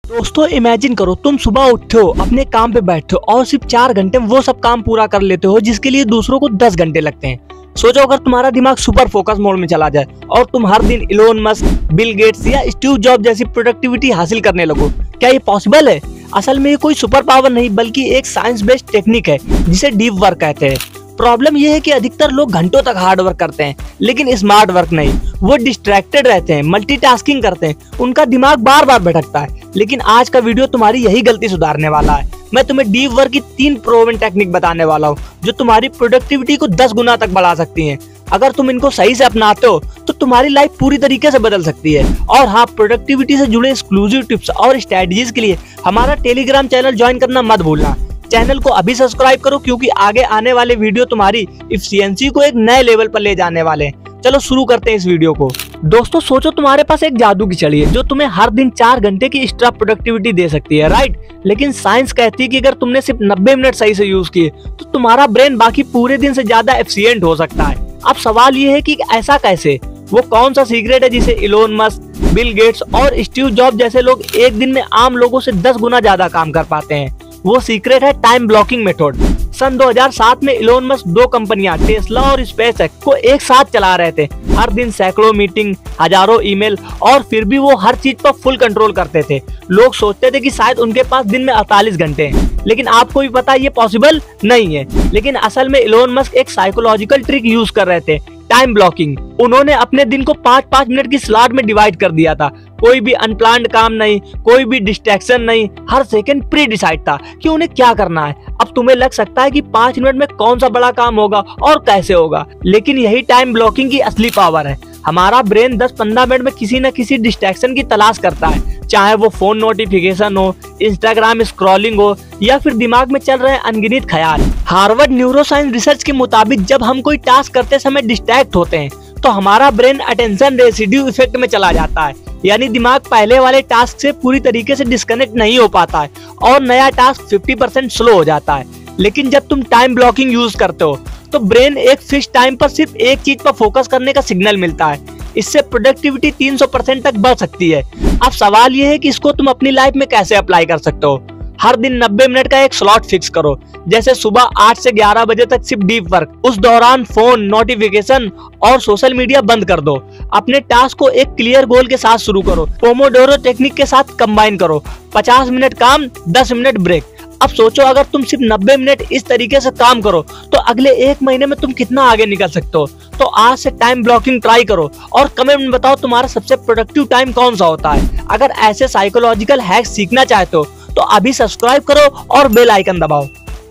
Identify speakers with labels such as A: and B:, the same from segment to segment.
A: दोस्तों इमेजिन करो, तुम सुबह उठते हो, अपने काम पे बैठते हो और सिर्फ 4 घंटे में वो सब काम पूरा कर लेते हो जिसके लिए दूसरों को 10 घंटे लगते हैं। सोचो अगर तुम्हारा दिमाग सुपर फोकस मोड में चला जाए और तुम हर दिन इलोन मस्क, बिल गेट्स या स्टीव जॉब जैसी प्रोडक्टिविटी हासिल करने लगो। क्या ये पॉसिबल है? असल में ये कोई सुपर पावर नहीं बल्कि एक साइंस बेस्ड टेक्निक है जिसे डीप वर्क कहते हैं। प्रॉब्लम यह है कि अधिकतर लोग घंटों तक हार्ड वर्क करते हैं लेकिन स्मार्ट वर्क नहीं। वो डिस्ट्रैक्टेड रहते हैं, मल्टीटास्किंग करते हैं, उनका दिमाग बार बार भटकता है। लेकिन आज का वीडियो तुम्हारी यही गलती सुधारने वाला है। मैं तुम्हें डीप वर्क की 3 प्रूवन टेक्निक बताने वाला हूँ जो तुम्हारी प्रोडक्टिविटी को 10 गुना तक बढ़ा सकती हैं। अगर तुम इनको सही से अपनाते हो तो तुम्हारी लाइफ पूरी तरीके से बदल सकती है। और हाँ, प्रोडक्टिविटी से जुड़े एक्सक्लूसिव टिप्स और स्ट्रेटजीज के लिए हमारा टेलीग्राम चैनल ज्वाइन करना मत भूलना। चैनल को अभी सब्सक्राइब करो क्योंकि आगे आने वाले वीडियो तुम्हारी एफिशिएंसी को एक नए लेवल पर ले जाने वाले हैं। चलो शुरू करते हैं इस वीडियो को। दोस्तों सोचो तुम्हारे पास एक जादू की छड़ी है जो तुम्हें हर दिन 4 घंटे की एक्स्ट्रा प्रोडक्टिविटी दे सकती है, राइट? लेकिन साइंस कहती है कि अगर तुमने सिर्फ 90 मिनट सही से यूज किए तो तुम्हारा ब्रेन बाकी पूरे दिन से ज्यादा एफिशिएंट हो सकता है। अब सवाल ये है कि ऐसा कैसे? वो कौन सा सीक्रेट है जिसे इलोन मस्क, बिल गेट्स और स्टीव जॉब जैसे लोग एक दिन में आम लोगों से 10 गुना ज्यादा काम कर पाते हैं? वो सीक्रेट है टाइम ब्लॉकिंग मेथड। सन 2007 में इलोन मस्क 2 कंपनियां टेस्ला और स्पेसएक्स को एक साथ चला रहे थे। हर दिन सैकड़ों मीटिंग, हजारों ईमेल और फिर भी वो हर चीज पर फुल कंट्रोल करते थे। लोग सोचते थे कि शायद उनके पास दिन में 48 घंटे हैं, लेकिन आपको भी पता ये पॉसिबल नहीं है। लेकिन असल में इलोन मस्क एक साइकोलॉजिकल ट्रिक यूज कर रहे थे, टाइम ब्लॉकिंग। उन्होंने अपने दिन को 5-5 मिनट की स्लॉट में डिवाइड कर दिया था। कोई भी अनप्लान्ड काम नहीं, कोई भी डिस्ट्रैक्शन नहीं, हर सेकंड प्री डिसाइड था कि उन्हें क्या करना है। अब तुम्हें लग सकता है कि 5 मिनट में कौन सा बड़ा काम होगा और कैसे होगा, लेकिन यही टाइम ब्लॉकिंग की असली पावर है। हमारा ब्रेन 10-15 मिनट में किसी न किसी डिस्ट्रैक्शन की तलाश करता है, चाहे वो फोन नोटिफिकेशन हो, इंस्टाग्राम स्क्रॉलिंग हो या फिर दिमाग में चल रहे अनगिनत ख्याल। हार्वर्ड न्यूरोसाइंस रिसर्च के मुताबिक जब हम कोई टास्क करते समय डिस्ट्रैक्ट होते हैं तो हमारा ब्रेन अटेंशन रेसिड्यू इफेक्ट में चला जाता है, यानी दिमाग पहले वाले टास्क से पूरी तरीके से डिस्कनेक्ट नहीं हो पाता है और नया टास्क 50% स्लो हो जाता है। लेकिन जब तुम टाइम ब्लॉकिंग यूज करते हो तो ब्रेन एक फिक्स टाइम पर सिर्फ एक चीज पर फोकस करने का सिग्नल मिलता है। इससे प्रोडक्टिविटी 300% तक बढ़ सकती है। अब सवाल ये है कि इसको तुम अपनी लाइफ में कैसे अप्लाई कर सकते हो। हर दिन 90 मिनट का एक स्लॉट फिक्स करो, जैसे सुबह 8 से 11 बजे तक सिर्फ डीप वर्क। उस दौरान फोन, नोटिफिकेशन और सोशल मीडिया बंद कर दो। अपने टास्क को एक क्लियर गोल के साथ शुरू करो। पोमोडोरो टेक्निक के साथ कंबाइन करो, 50 मिनट काम, 10 मिनट ब्रेक। अब सोचो अगर तुम सिर्फ 90 मिनट इस तरीके से काम करो तो अगले 1 महीने में तुम कितना आगे निकल सकते हो। तो आज से टाइम ब्लॉकिंग ट्राई करो और कमेंट में बताओ तुम्हारा सबसे प्रोडक्टिव टाइम कौन सा होता है। अगर ऐसे साइकोलॉजिकल हैक्स सीखना चाहते हो तो अभी सब्सक्राइब करो और बेल आइकन दबाओ।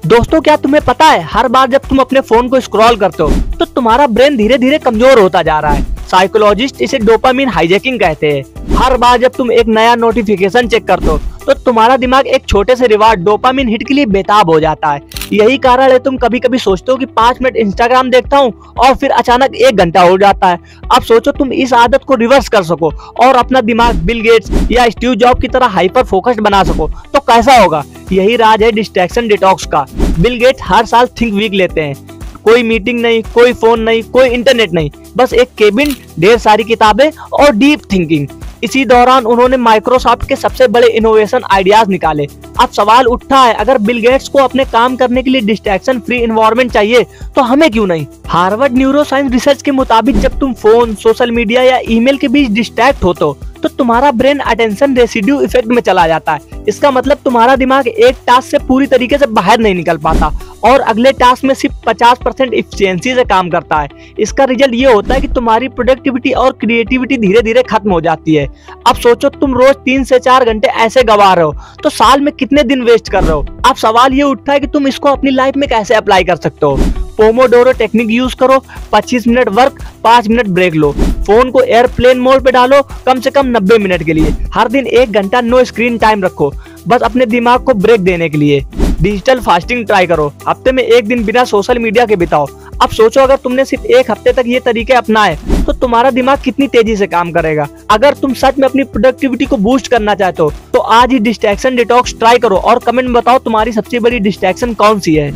A: दोस्तों क्या तुम्हें पता है, हर बार जब तुम अपने फोन को स्क्रॉल करते हो तो तुम्हारा ब्रेन धीरे धीरे कमजोर होता जा रहा है। साइकोलॉजिस्ट इसे डोपामिन हाईजैकिंग कहते हैं। हर बार जब तुम एक नया नोटिफिकेशन चेक करते हो तो तुम्हारा दिमाग एक छोटे से रिवार्ड डोपामिन हिट के लिए बेताब हो जाता है। यही कारण है तुम कभी कभी सोचते हो कि 5 मिनट इंस्टाग्राम देखता हूँ और फिर अचानक 1 घंटा हो जाता है। अब सोचो तुम इस आदत को रिवर्स कर सको और अपना दिमाग बिल गेट्स या स्टीव जॉब की तरह हाइपर फोकस्ड बना सको तो कैसा होगा? यही राज है डिस्ट्रैक्शन डिटॉक्स का। बिल गेट्स हर साल थिंक वीक लेते हैं। कोई मीटिंग नहीं, कोई फोन नहीं, कोई इंटरनेट नहीं, बस एक केबिन, ढेर सारी किताबें और डीप थिंकिंग। इसी दौरान उन्होंने माइक्रोसॉफ्ट के सबसे बड़े इनोवेशन आइडियाज निकाले। अब सवाल उठता है, अगर बिल गेट्स को अपने काम करने के लिए डिस्ट्रैक्शन फ्री एनवायरनमेंट चाहिए तो हमें क्यों नहीं? हार्वर्ड न्यूरोसाइंस रिसर्च के मुताबिक जब तुम फोन, सोशल मीडिया या ईमेल के बीच डिस्ट्रैक्ट होते हो तो तुम्हारा ब्रेन अटेंशन रेसिड्यू इफेक्ट में चला जाता है। इसका मतलब तुम्हारा दिमाग एक टास्क से पूरी तरीके से बाहर नहीं निकल पाता और अगले टास्क में सिर्फ 50% एफिशिएंसी से काम करता है। इसका रिजल्ट ये होता है कि तुम्हारी प्रोडक्टिविटी और क्रिएटिविटी धीरे धीरे खत्म हो जाती है। अब सोचो तुम रोज 3 से 4 घंटे ऐसे गवा रहे हो तो साल में कितने दिन वेस्ट कर रहे हो। अब सवाल ये उठता है कि तुम इसको अपनी लाइफ में कैसे अप्लाई कर सकते हो। पोमोडोरो टेक्निक यूज करो, 25 मिनट वर्क, 5 मिनट ब्रेक लो। फोन को एयरप्लेन मोड पे डालो कम से कम 90 मिनट के लिए। हर दिन 1 घंटा नो स्क्रीन टाइम रखो, बस अपने दिमाग को ब्रेक देने के लिए। डिजिटल फास्टिंग ट्राई करो, हफ्ते में 1 दिन बिना सोशल मीडिया के बिताओ। अब सोचो अगर तुमने सिर्फ 1 हफ्ते तक ये तरीके अपनाए तो तुम्हारा दिमाग कितनी तेजी से काम करेगा। अगर तुम सच में अपनी प्रोडक्टिविटी को बूस्ट करना चाहते हो तो आज ही डिस्ट्रैक्शन डिटॉक्स ट्राई करो और कमेंट में बताओ तुम्हारी सबसे बड़ी डिस्ट्रैक्शन कौन सी है।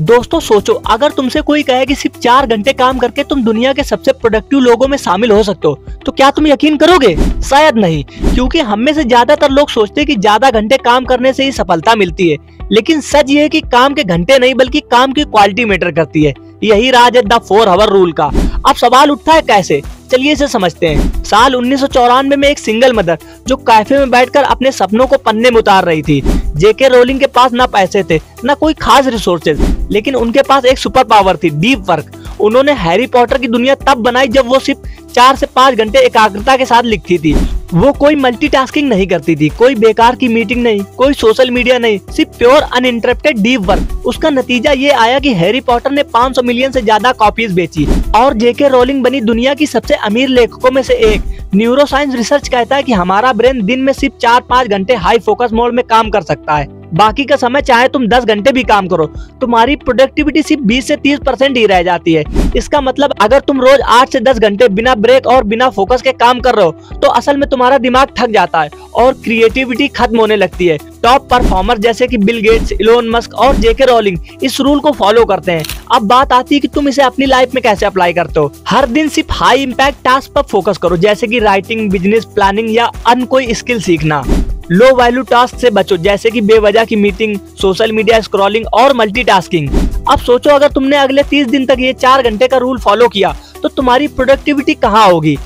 A: दोस्तों सोचो, अगर तुमसे कोई कहे कि सिर्फ 4 घंटे काम करके तुम दुनिया के सबसे प्रोडक्टिव लोगों में शामिल हो सकते हो, तो क्या तुम यकीन करोगे? शायद नहीं, क्योंकि हम में से ज्यादातर लोग सोचते हैं कि ज्यादा घंटे काम करने से ही सफलता मिलती है। लेकिन सच ये है कि काम के घंटे नहीं बल्कि काम की क्वालिटी मैटर करती है। यही राज है द 4 आवर रूल का। अब सवाल उठता है कैसे, चलिए इसे समझते हैं। साल 1994 में एक सिंगल मदर जो कैफे में बैठकर अपने सपनों को पन्ने में उतार रही थी। जेके रोलिंग के पास ना पैसे थे ना कोई खास रिसोर्सेज, लेकिन उनके पास एक सुपर पावर थी, डीप वर्क। उन्होंने हैरी पॉटर की दुनिया तब बनाई जब वो सिर्फ 4 से 5 घंटे एकाग्रता के साथ लिखती थी। वो कोई मल्टीटास्किंग नहीं करती थी, कोई बेकार की मीटिंग नहीं, कोई सोशल मीडिया नहीं, सिर्फ प्योर अनइंटरप्टेड डीप वर्क। उसका नतीजा ये आया कि हैरी पॉटर ने 500 मिलियन से ज्यादा कॉपीज बेची और जेके रोलिंग बनी दुनिया की सबसे अमीर लेखकों में से एक। न्यूरोसाइंस रिसर्च कहता है कि हमारा ब्रेन दिन में सिर्फ 4-5 घंटे हाई फोकस मोड में काम कर सकता है। बाकी का समय चाहे तुम 10 घंटे भी काम करो, तुम्हारी प्रोडक्टिविटी सिर्फ 20 से 30% ही रह जाती है। इसका मतलब अगर तुम रोज 8 से 10 घंटे बिना ब्रेक और बिना फोकस के काम कर रहे हो, तो असल में तुम्हारा दिमाग थक जाता है और क्रिएटिविटी खत्म होने लगती है। टॉप परफॉर्मर जैसे कि बिल गेट्स, इलोन मस्क और जेके रोलिंग इस रूल को फॉलो करते हैं। अब बात आती है कि तुम इसे अपनी लाइफ में कैसे अप्लाई करते हो। हर दिन सिर्फ हाई इम्पैक्ट टास्क पर फोकस करो, जैसे कि राइटिंग, बिजनेस प्लानिंग या अन्य कोई स्किल सीखना। लो वैल्यू टास्क से बचो, जैसे कि बेवजह की मीटिंग, सोशल मीडिया स्क्रॉलिंग और मल्टीटास्किंग। अब सोचो, अगर तुमने अगले 30 दिन तक ये 4 घंटे का रूल फॉलो किया तो तुम्हारी प्रोडक्टिविटी कहाँ होगी।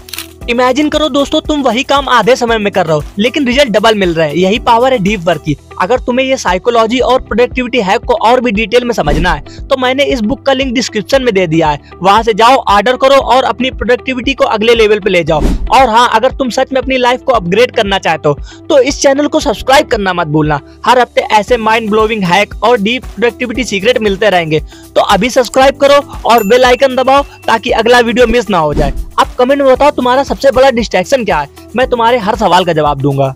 A: इमेजिन करो दोस्तों, तुम वही काम आधे समय में कर रहे हो लेकिन रिजल्ट डबल मिल रहा है। यही पावर है डीप वर्क की। अगर तुम्हें ये साइकोलॉजी और प्रोडक्टिविटी हैक को और भी डिटेल में समझना है तो मैंने इस बुक का लिंक डिस्क्रिप्शन में दे दिया है, वहां से जाओ, ऑर्डर करो और अपनी प्रोडक्टिविटी को अगले लेवल पे ले जाओ। और हाँ, अगर तुम सच में अपनी लाइफ को अपग्रेड करना चाहते हो तो इस चैनल को सब्सक्राइब करना मत भूलना। हर हफ्ते ऐसे माइंड ब्लोइंग हैक और डीप प्रोडक्टिविटी सीक्रेट मिलते रहेंगे। तो अभी सब्सक्राइब करो और बेल आइकन दबाओ ताकि अगला वीडियो मिस ना हो जाए। अब कमेंट में बताओ तुम्हारा सबसे बड़ा डिस्ट्रैक्शन क्या है, मैं तुम्हारे हर सवाल का जवाब दूंगा।